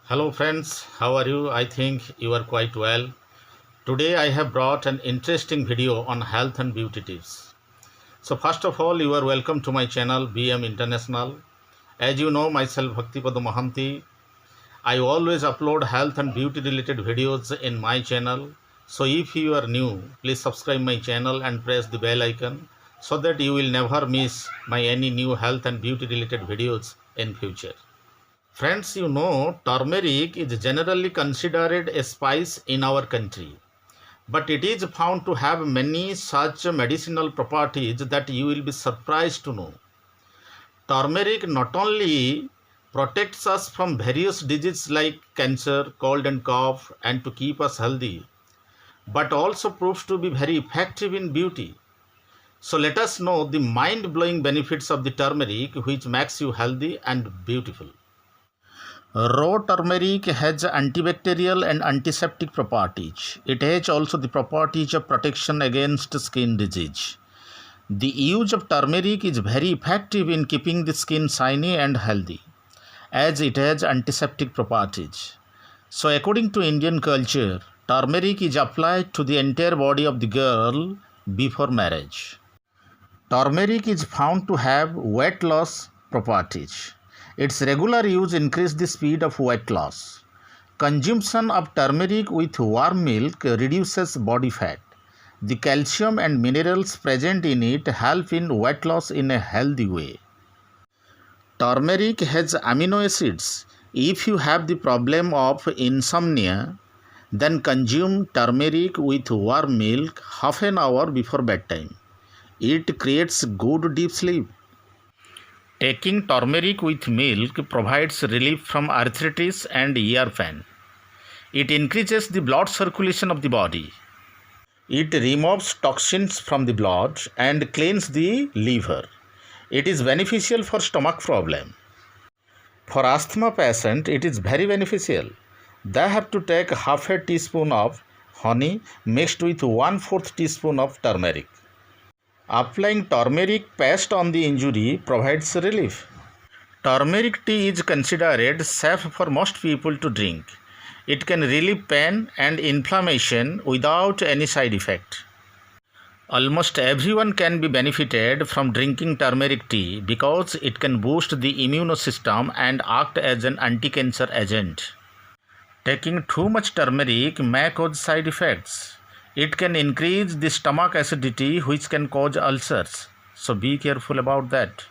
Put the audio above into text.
Hello friends, how are you? I think you are quite well. Today I have brought an interesting video on health and beauty tips. So first of all, you are welcome to my channel BM International. As you know myself Bhaktipada Mahanti, I always upload health and beauty related videos in my channel. So if you are new, please subscribe my channel and press the bell icon so that you will never miss my any new health and beauty related videos in future. Friends, you know, turmeric is generally considered a spice in our country, but it is found to have many such medicinal properties that you will be surprised to know. Turmeric not only protects us from various diseases like cancer, cold and cough, and to keep us healthy, but also proves to be very effective in beauty. So let us know the mind-blowing benefits of the turmeric which makes you healthy and beautiful. Raw turmeric has antibacterial and antiseptic properties. It has also the properties of protection against skin disease. The use of turmeric is very effective in keeping the skin shiny and healthy, as it has antiseptic properties. So according to Indian culture, turmeric is applied to the entire body of the girl before marriage. Turmeric is found to have weight loss properties. Its regular use increases the speed of weight loss. Consumption of turmeric with warm milk reduces body fat. The calcium and minerals present in it help in weight loss in a healthy way. Turmeric has amino acids. If you have the problem of insomnia, then consume turmeric with warm milk half an hour before bedtime. It creates good deep sleep. Taking turmeric with milk provides relief from arthritis and ear pain. It increases the blood circulation of the body. It removes toxins from the blood and cleans the liver. It is beneficial for stomach problem. For asthma patient, it is very beneficial. They have to take half a teaspoon of honey mixed with 1/4 teaspoon of turmeric. Applying turmeric paste on the injury provides relief. Turmeric tea is considered safe for most people to drink. It can relieve pain and inflammation without any side effect. Almost everyone can be benefited from drinking turmeric tea because it can boost the immune system and act as an anti-cancer agent. Taking too much turmeric may cause side effects. It can increase the stomach acidity which can cause ulcers. So be careful about that.